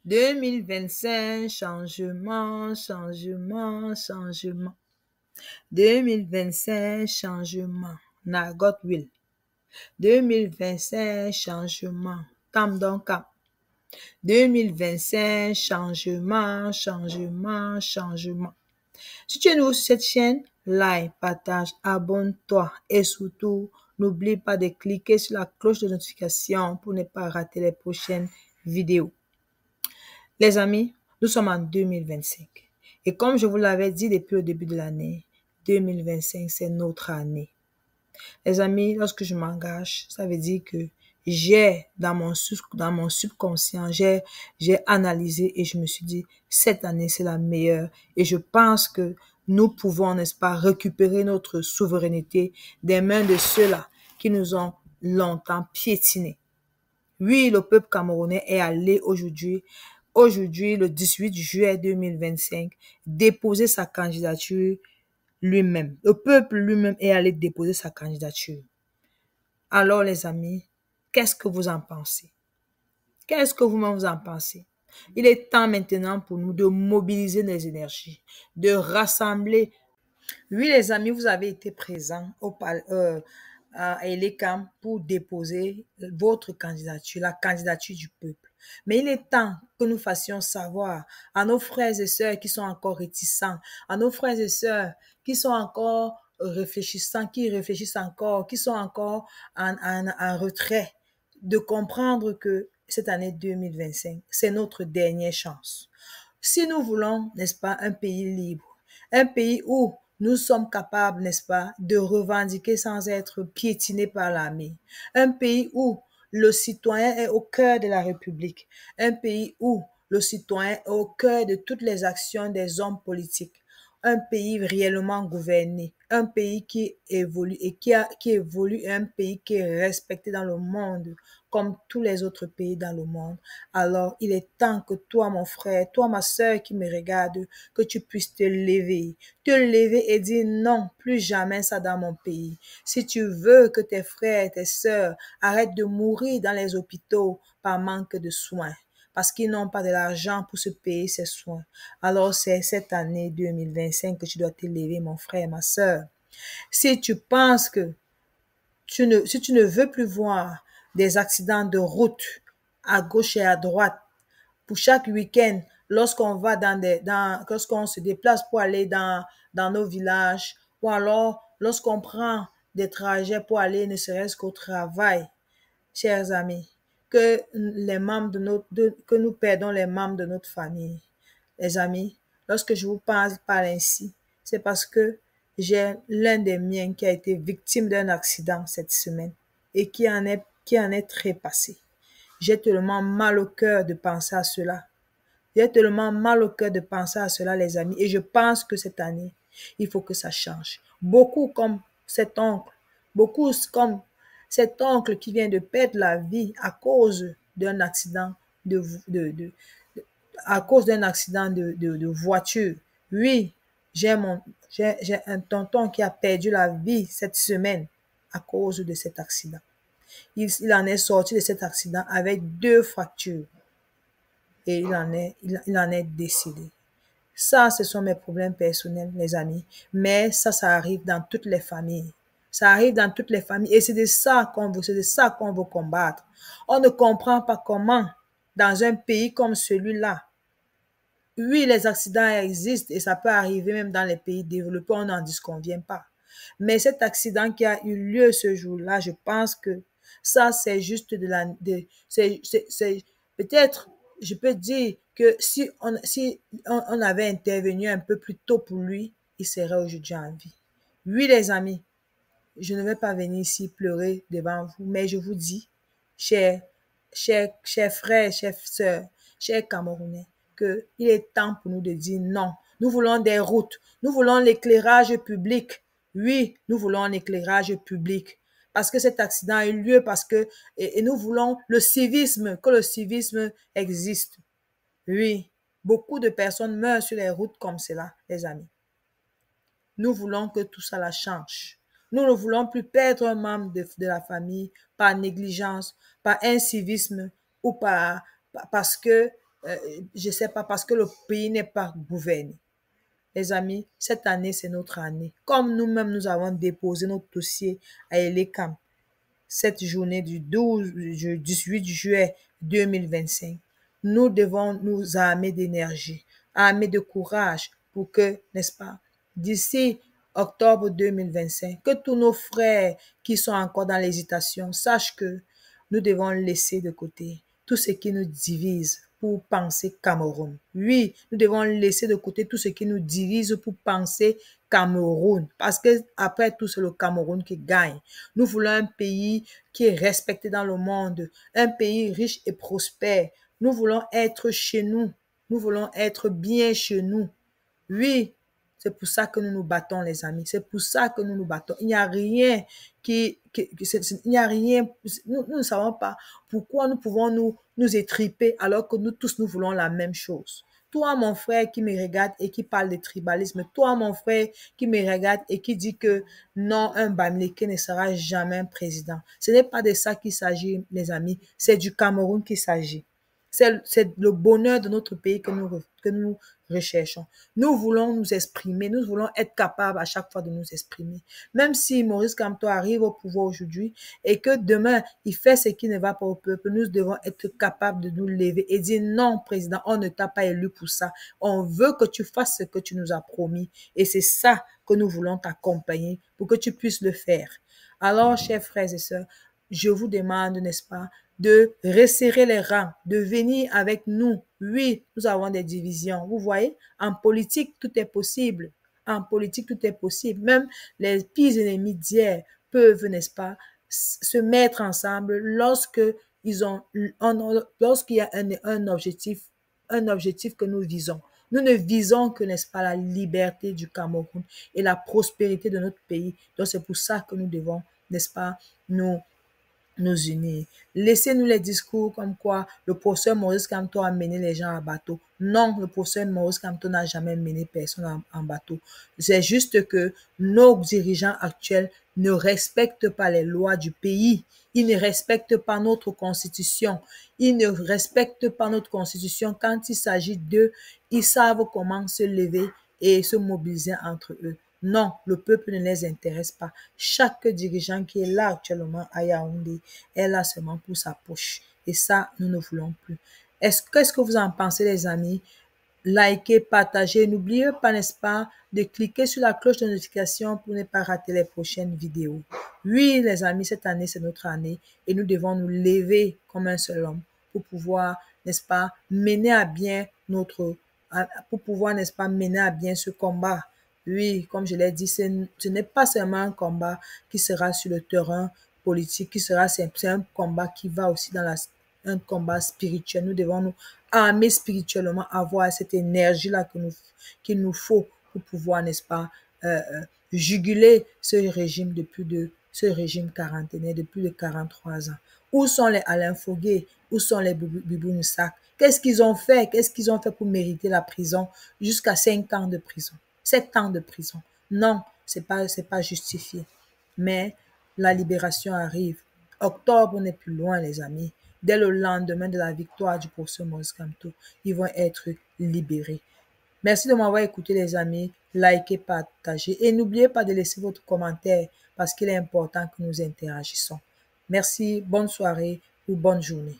2025, changement, changement, changement. 2025, changement. Nagot Will. 2025, changement. Tam Don Kam. 2025, changement, changement, changement. Si tu es nouveau sur cette chaîne, like, partage, abonne-toi et surtout, n'oublie pas de cliquer sur la cloche de notification pour ne pas rater les prochaines vidéos. Les amis, nous sommes en 2025 et comme je vous l'avais dit depuis le début de l'année, 2025 c'est notre année. Les amis, lorsque je m'engage, ça veut dire que j'ai dans mon subconscient, j'ai analysé et je me suis dit, cette année c'est la meilleure et je pense que nous pouvons, n'est-ce pas, récupérer notre souveraineté des mains de ceux-là qui nous ont longtemps piétinés. Oui, le peuple camerounais est allé aujourd'hui, le 18 juillet 2025, déposer sa candidature lui-même. Le peuple lui-même est allé déposer sa candidature. Alors, les amis, qu'est-ce que vous en pensez? Qu'est-ce que vous-même vous en pensez? Il est temps maintenant pour nous de mobiliser nos énergies, de rassembler. Oui, les amis, vous avez été présents à Elekam pour déposer votre candidature, la candidature du peuple. Mais il est temps que nous fassions savoir à nos frères et sœurs qui sont encore réticents, à nos frères et sœurs qui sont encore réfléchissants, qui réfléchissent encore, qui sont encore en retrait, de comprendre que cette année 2025, c'est notre dernière chance. Si nous voulons, n'est-ce pas, un pays libre, un pays où nous sommes capables, n'est-ce pas, de revendiquer sans être piétinés par l'armée. Un pays où le citoyen est au cœur de la République. Un pays où le citoyen est au cœur de toutes les actions des hommes politiques. Un pays réellement gouverné. Un pays qui évolue et qui évolue, un pays qui est respecté dans le monde comme tous les autres pays dans le monde. Alors, il est temps que toi, mon frère, toi, ma sœur qui me regarde, que tu puisses te lever et dire non, plus jamais ça dans mon pays. Si tu veux que tes frères et tes sœurs arrêtent de mourir dans les hôpitaux par manque de soins, parce qu'ils n'ont pas de l'argent pour se payer ces soins, alors c'est cette année 2025 que tu dois te lever, mon frère et ma sœur. Si tu penses que si tu ne veux plus voir des accidents de route à gauche et à droite, pour chaque week-end, lorsqu'on va lorsqu'on se déplace pour aller dans nos villages, ou alors lorsqu'on prend des trajets pour aller ne serait-ce qu'au travail, chers amis, que que nous perdons les membres de notre famille. Les amis, lorsque je vous parle ainsi, c'est parce que j'ai l'un des miens qui a été victime d'un accident cette semaine et qui en est trépassé. J'ai tellement mal au cœur de penser à cela. J'ai tellement mal au cœur de penser à cela, les amis. Et je pense que cette année, il faut que ça change. Beaucoup comme cet oncle qui vient de perdre la vie à cause d'un accident de voiture. Oui, j'ai un tonton qui a perdu la vie cette semaine à cause de cet accident. Il en est sorti de cet accident avec 2 fractures et il en est décédé. Ça, ce sont mes problèmes personnels, les amis. Mais ça arrive dans toutes les familles. Ça arrive dans toutes les familles et c'est de ça qu'on veut combattre. On ne comprend pas comment, dans un pays comme celui-là, oui, les accidents existent et ça peut arriver même dans les pays développés, on n'en disconvient pas. Mais cet accident qui a eu lieu ce jour-là, je pense que ça, c'est juste peut-être, je peux dire que si on avait intervenu un peu plus tôt pour lui, il serait aujourd'hui en vie. Oui, les amis, je ne vais pas venir ici pleurer devant vous, mais je vous dis, chers frères, chers sœurs, chers Camerounais, qu'il est temps pour nous de dire non. Nous voulons des routes, nous voulons l'éclairage public. Oui, nous voulons l'éclairage public. Parce que cet accident a eu lieu, et nous voulons le civisme, que le civisme existe. Oui, beaucoup de personnes meurent sur les routes comme cela, les amis. Nous voulons que tout ça la change. Nous ne voulons plus perdre un membre de la famille par négligence, par incivisme ou parce que je sais pas, parce que le pays n'est pas gouverné. Les amis, cette année, c'est notre année. Comme nous-mêmes, nous avons déposé notre dossier à Elekam cette journée du 18 juillet 2025, nous devons nous armer d'énergie, armer de courage pour que, n'est-ce pas, d'ici octobre 2025, que tous nos frères qui sont encore dans l'hésitation sachent que nous devons laisser de côté tout ce qui nous divise pour penser Cameroun. Oui, nous devons laisser de côté tout ce qui nous divise pour penser Cameroun. Parce que après tout, c'est le Cameroun qui gagne. Nous voulons un pays qui est respecté dans le monde, un pays riche et prospère. Nous voulons être chez nous. Nous voulons être bien chez nous. Oui, c'est pour ça que nous nous battons, les amis. C'est pour ça que nous nous battons. Il n'y a rien il n'y a rien, nous ne savons pas pourquoi nous pouvons nous étriper alors que nous tous, nous voulons la même chose. Toi, mon frère qui me regarde et qui parle de tribalisme, toi, mon frère qui me regarde et qui dit que non, un Bamileke ne sera jamais un président. Ce n'est pas de ça qu'il s'agit, les amis. C'est du Cameroun qu'il s'agit. C'est le bonheur de notre pays que nous recherchons. Nous voulons nous exprimer, nous voulons être capables à chaque fois de nous exprimer. Même si Maurice Kamto arrive au pouvoir aujourd'hui et que demain, il fait ce qui ne va pas au peuple, nous devons être capables de nous lever et dire non, président, on ne t'a pas élu pour ça. On veut que tu fasses ce que tu nous as promis et c'est ça que nous voulons t'accompagner pour que tu puisses le faire. Alors, chers frères et sœurs, je vous demande, n'est-ce pas, de resserrer les rangs, de venir avec nous. Oui, nous avons des divisions. Vous voyez, en politique, tout est possible. En politique, tout est possible. Même les pires ennemis d'hier peuvent, n'est-ce pas, se mettre ensemble lorsque lorsqu'il y a un objectif que nous visons. Nous ne visons que, n'est-ce pas, la liberté du Cameroun et la prospérité de notre pays. Donc, c'est pour ça que nous devons, n'est-ce pas, nous unir. Laissez-nous les discours comme quoi le professeur Maurice Kamto a mené les gens à bateau. Non, le professeur Maurice Kamto n'a jamais mené personne en bateau. C'est juste que nos dirigeants actuels ne respectent pas les lois du pays. Ils ne respectent pas notre constitution. Ils ne respectent pas notre constitution quand il s'agit d'eux. Ils savent comment se lever et se mobiliser entre eux. Non, le peuple ne les intéresse pas. Chaque dirigeant qui est là actuellement à Yaoundé est là seulement pour sa poche. Et ça, nous ne voulons plus. Qu'est-ce que vous en pensez, les amis? Likez, partagez. N'oubliez pas, n'est-ce pas, de cliquer sur la cloche de notification pour ne pas rater les prochaines vidéos. Oui, les amis, cette année, c'est notre année et nous devons nous lever comme un seul homme pour pouvoir, n'est-ce pas, mener à bien n'est-ce pas, mener à bien ce combat. Oui, comme je l'ai dit, ce n'est pas seulement un combat qui sera sur le terrain politique, c'est un combat qui va aussi dans un combat spirituel. Nous devons nous armer spirituellement, avoir cette énergie-là qu'il nous faut pour pouvoir, n'est-ce pas, juguler ce régime quarantenaire de plus de 43 ans. Où sont les Alain Foguet? Où sont les Bibou Moussak? Qu'est-ce qu'ils ont fait? Qu'est-ce qu'ils ont fait pour mériter la prison? Jusqu'à 5 ans de prison. 7 ans de prison. Non, c'est pas justifié. Mais la libération arrive. Octobre n'est plus loin, les amis. Dès le lendemain de la victoire du professeur Maurice Kamto, ils vont être libérés. Merci de m'avoir écouté, les amis. Likez, partagez et n'oubliez pas de laisser votre commentaire parce qu'il est important que nous interagissons. Merci, bonne soirée ou bonne journée.